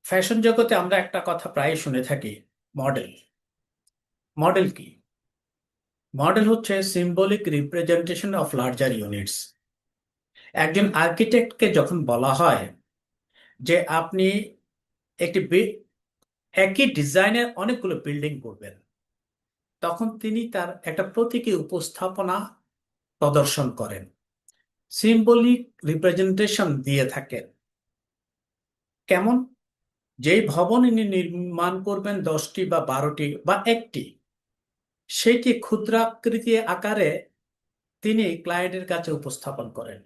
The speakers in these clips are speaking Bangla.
ফ্যাশন জগতে আমরা একটা কথা প্রায় শুনে থাকি, মডেল। মডেল কি? মডেল হচ্ছে symbolic representation of larger units. একজন আর্কিটেক্টকে যখন বলা হয় যে আপনি একটি একই ডিজাইনের অনেকগুলো বিল্ডিং করবেন, তখন তিনি তার একটা প্রতীকী উপস্থাপনা প্রদর্শন করেন, সিম্বলিক রিপ্রেজেন্টেশন দিয়ে থাকেন। কেমন? যেই ভবন ইনি নির্মাণ করবেন 10টি বা 12টি বা একটি, সেটি ক্ষুদ্রাকৃতি আকারে তিনি ক্লায়েন্টের কাছে উপস্থাপন করেন।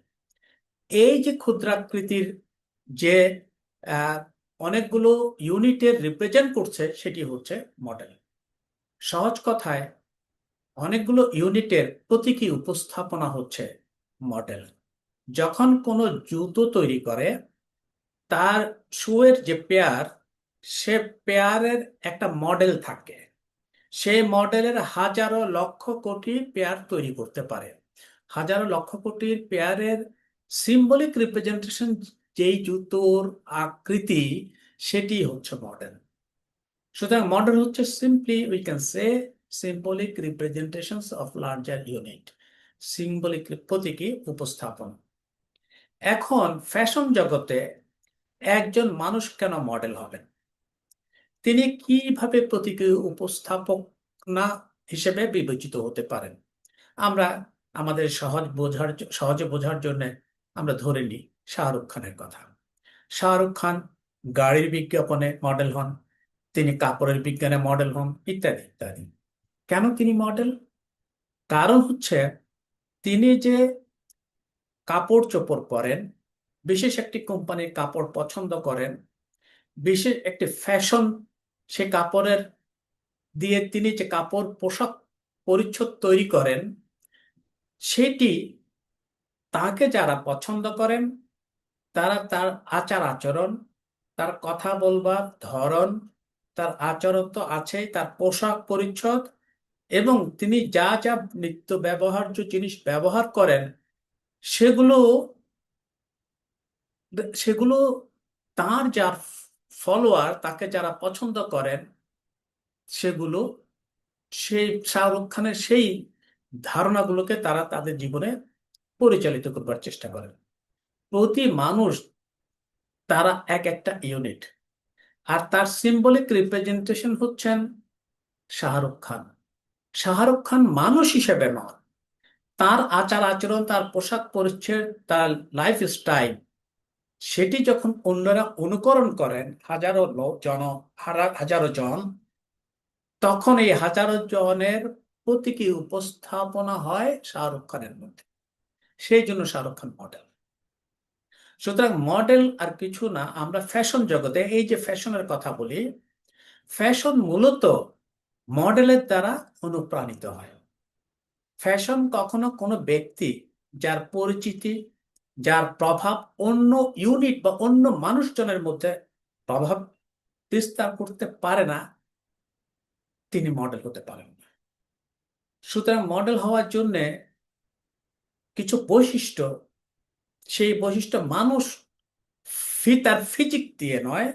এই যে ক্ষুদ্রাকৃতির যে আহ, অনেকগুলো ইউনিটের রিপ্রেজেন্ট করছে, সেটি হচ্ছে মডেল। সহজ কথায়, অনেকগুলো ইউনিটের প্রতীকী উপস্থাপনা হচ্ছে মডেল। যখন কোনো জুতো তৈরি করে, তার শুয়ের যে পেয়ার, সে পেয়ারের একটা মডেল থাকে। সেই মডেলের হাজারো লক্ষ কোটি পেয়ার তৈরি করতে পারে। হাজারো লক্ষ কোটির পেয়ারের সিম্বলিক রিপ্রেজেন্টেশন, যেই জুতোর আকৃতি, সেটি হচ্ছে মডেল। সুতরাং মডেল হচ্ছে simply we can say symbolic representations of larger unit, symbolic প্রতীকী উপস্থাপন। এখন ফ্যাশন জগতে একজন মানুষ কেন মডেল হবেন? তিনি কিভাবে প্রতীকী উপস্থাপনা হিসেবে বিবেচিত হতে পারেন? আমরা আমাদের সহজে বোঝার জন্য আমরা ধরে নিই শাহরুখ খানের কথা। শাহরুখ খান গাড়ির বিজ্ঞাপনে মডেল হন, তিনি কাপড়ের বিজ্ঞানে মডেল হন, ইত্যাদি ইত্যাদি। কেন তিনি মডেল? কারণ হচ্ছে তিনি যে কাপড় চোপড় পরেন, বিশেষ একটি কোম্পানির কাপড় পছন্দ করেন, বিশেষ একটি ফ্যাশন, সে কাপড়ের দিয়ে তিনি যে কাপড় পোশাক পরিচ্ছদ তৈরি করেন, সেটি তাকে যারা পছন্দ করেন, তারা তার আচার আচরণ, তার কথা বলবার ধরন, তার আচরণ তো আছেই, তার পোশাক পরিচ্ছদ, এবং তিনি যা যা নিত্য ব্যবহার্য জিনিস ব্যবহার করেন, সেগুলো সেগুলো তার যার ফলোয়ার, তাকে যারা পছন্দ করেন, সেগুলো সেই শাহরুখ খানের সেই ধারণাগুলোকে তারা তাদের জীবনে পরিচালিত করবার চেষ্টা করেন। প্রতি মানুষ তারা এক একটা ইউনিট, আর তার সিম্বলিক রিপ্রেজেন্টেশন হচ্ছেন শাহরুখ খান। শাহরুখ খান মানুষ হিসেবে নন, তার আচার আচরণ, তার পোশাক পরিচ্ছদ, তার লাইফ স্টাইল, সেটি যখন অন্যরা অনুকরণ করেন, হাজারো জন, তখন এই হাজারো জনের প্রতীকী উপস্থাপনা হয় শাহরুখ খানের মধ্যে। সেই জন্য শাহরুখ খান মডেল। সুতরাং মডেল আর কিছু না, আমরা ফ্যাশন জগতে এই যে ফ্যাশনের কথা বলি, ফ্যাশন মূলত মডেলের দ্বারা অনুপ্রাণিত হয়। ফ্যাশন কখনো কোনো ব্যক্তি, যার পরিচিতি, যার প্রভাব অন্য ইউনিট বা অন্য মানুষজনের মধ্যে প্রভাব বিস্তার করতে পারে না, তিনি মডেল হতে পারেন না। সুতরাং মডেল হওয়ার জন্য কিছু বৈশিষ্ট্য, সেই বৈশিষ্ট্য মানুষ তার ফিজিক দিয়ে নয়,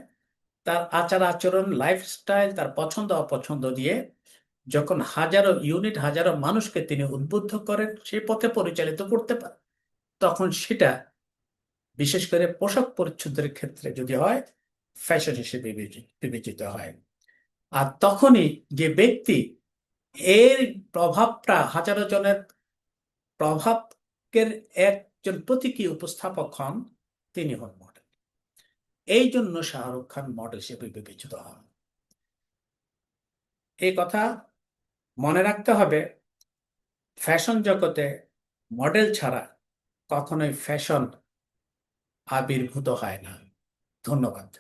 তার আচার আচরণ, লাইফস্টাইল, তার পছন্দ অপছন্দ দিয়ে যখন হাজারো ইউনিট, হাজারো মানুষকে তিনি উদ্বুদ্ধ করেন, সেই পথে পরিচালিত করতে পারেন, তখন সেটা বিশেষ করে পোশাক পরিচ্ছদের ক্ষেত্রে যদি হয়, ফ্যাশন হিসেবে বিবেচিত হয়। আর তখনই যে ব্যক্তি এর প্রভাবটা, হাজারো জনের প্রভাবের একজন প্রতীকী উপস্থাপক হন, তিনি হন মডেল। এই জন্য শাহরুখ খান মডেল হিসেবে বিবেচিত হন। এই কথা মনে রাখতে হবে, ফ্যাশন জগতে মডেল ছাড়া কখনোই ফ্যাশন আবির্ভূত হয় না। ধন্যবাদ।